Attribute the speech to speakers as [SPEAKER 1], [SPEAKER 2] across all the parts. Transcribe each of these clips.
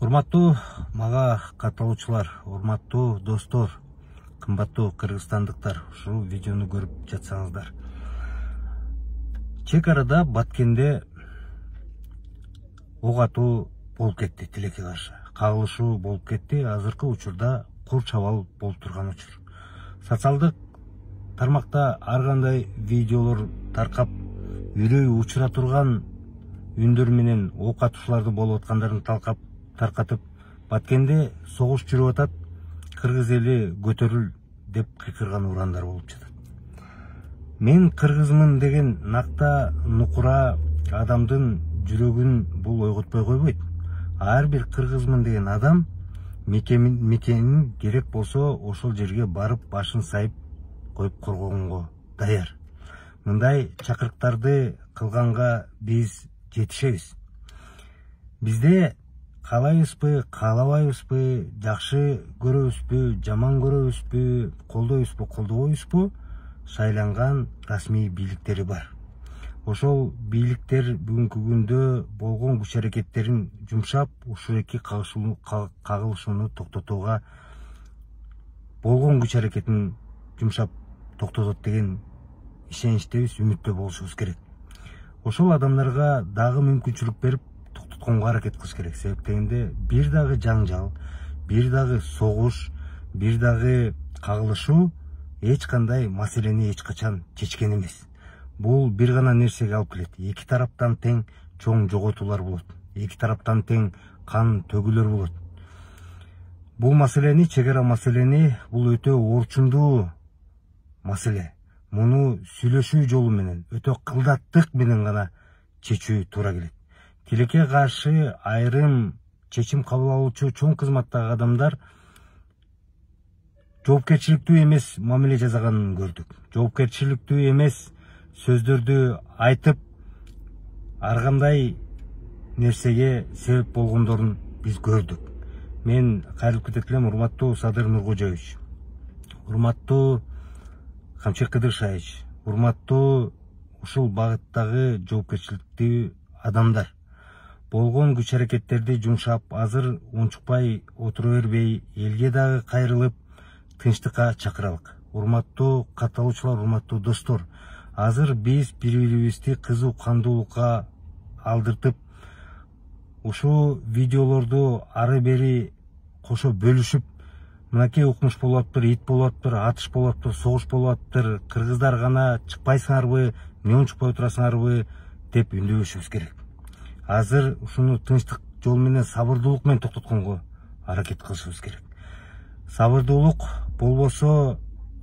[SPEAKER 1] Урматтуу мага катталуучулар, урматтуу достор, кымбаттуу кыргызстандыктар, ушул видеону көрүп жатсаңыздар. Чек арада Баткенде ок атуу болуп кетти, тилекке каршы. Кагылышуу болуп кетти. Азыркы учурда кур чабал болуп турган учур. Социалдык тармакта ар кандай видеолор таркап, үрөй учура турган үндөр менен ок атуучуларды болуп аткандарын таркатып, Баткенде согуш жүрүп атат, кыргыз эли көтөрүл деп кыйкырган урандар болуп жатат. Мен кыргызмын деген накта нукура адамдын жүрөгүн бул ойготпой койбойт. Ар бир кыргызмын деген адам мекенин керек болсо ошол жерге барып башын сайып коюп коргогонго даяр. Мындай чакырыктарды кылганга биз жетишебиз. Бизде каалайбызбы, каалабайбызбы, жакшы көрөбүзбү, жаман көрөбүзбү, колдойбузбу, колдобойбузбу, шайланган расмий бийликтери бар. Ошол бийликтер бүгүнкү күндө болгон күч аракеттерин жумшап, ушул эки кагылышууну токтотууга болгон күч аракетин жумшап токтотот деген ишеничтебиз, үмүттө болушубуз керек. Ошол адамдарга дагы мүмкүнчүлүк берип токтотконго аракет кылыш керек. Себеп дегенде бир дагы жаңжал, бир дагы согуш, бир дагы кагылышуу эч кандай маселени эч качан чечкен эмес. Бул бир гана нерсеге алып келет. Эки тараптан тең чоң жоготуулар болот. Эки тараптан тең кан төгүлөр болот. Бул маселени, чек ара маселени, бул өтө орчундуу маселе. Муну сүйлөшүү жолу менен, өтө кылдаттык менен гана чечүү туура келет. Тилекке каршы айрым чечим кабыл алуучу чоң кызматтагы адамдар жоопкерчиликтүү эмес мамиле жасаганын көрдүк. Жоопкерчиликтүү эмес сөздөрдү айтып, ар кандай нерсеге себеп болгондорун биз көрдүк. Мен кайрылып кетет элем, урматтуу Садыр Нуркожоевич, урматтуу Камчек Кыдыршаевич, урматтуу ушул багыттагы жоопкерчиликтүү адамдар. Болгон күч аракеттерди жумшап, азыр унчукпай отура бербей, элге дагы кайрылып, тынчтыкка чакыралык. Урматтуу катталуучулар, урматтуу достор, азыр биз бири-бирибизди кызуу кандуулукка алдыртып, ушул видеолорду ары бери кошо бөлүшүп, мынакей укмуш болуп атыптыр, ит болуп атыптыр, атыш болуп атыптыр, согуш болуп атыптыр, кыргыздар гана чыкпайсыңарбы, эмне унчукпай отурасыңарбы деп үндөбөшүбүз керек. Азыр ушуну тынчтык жол менен, сабырдуулук менен токтотконго аракет кылышыбыз керек. Сабырдуулук болбосо,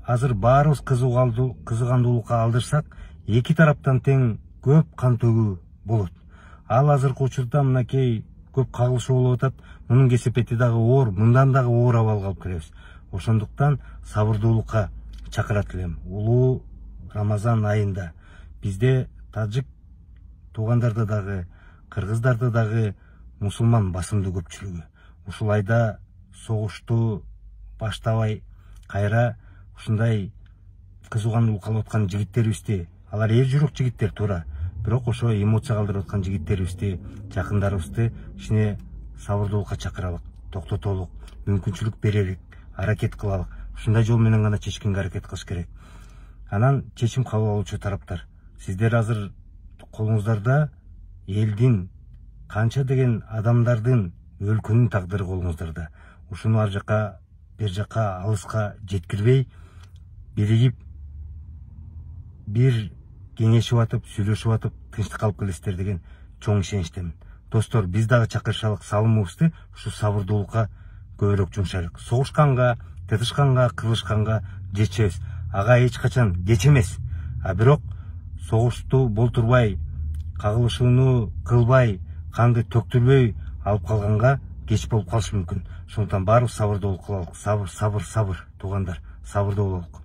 [SPEAKER 1] азыр баарыбыз кызыгандуулукка алдырсак, эки тараптан тең көп кан төгүү болот. Ал азыркы учурда мынакей көп кагылышуу болуп атат, мунун кесепети дагы оор, мындан дагы оор абалга алып келебиз. Ошондуктан сабырдуулукка чакырат элем. Улуу Рамазан айында бизде тажик туугандарда дагы, кыргыздарда дагы мусулман басымдуу көпчүлүгү. Ушул айда согушту баштабай, кайра ушундай кызыгандуулукка алып аткан жигиттерибизди, алар эр жүрөк жигиттер туура, бирок ошо эмоция калтырып аткан жигиттерибизди, жакындарыбызды кичине сабырдуулукка чакыралык, токтотолук, мүмкүнчүлүк берелик, аракет кылалык. Ушундай жол менен гана чечкенге аракет кылыш керек. Анан чечим кабыл алуучу тараптар, сиздер азыр колуңуздарда элдин, канча деген адамдардын, өлкөнүн тагдыры колуңуздарда. Ушуну ар жака, бер жака, алыска жеткирбей, биригип, бир кеңешип атып, сүйлөшүп атып, тынчтык алып келесиздер деген чоң ишеничтемин. Достор, биз дагы чакырышалык, салымыбызды ушу сабырдуулукка көбүрөөк жумшайлык. Согушканга, тытышканга, кырылышканга жетишебиз. Ага эч качан кеч эмес. А бирок согушту болтурбай, кагылышууну кылбай, канды төктүрбөй алып калганга кеч болуп калышы мүмкүн. Ошондуктан баарыбыз сабырдуулук кылалык. Сабыр, туугандар, сабырдуу бололук.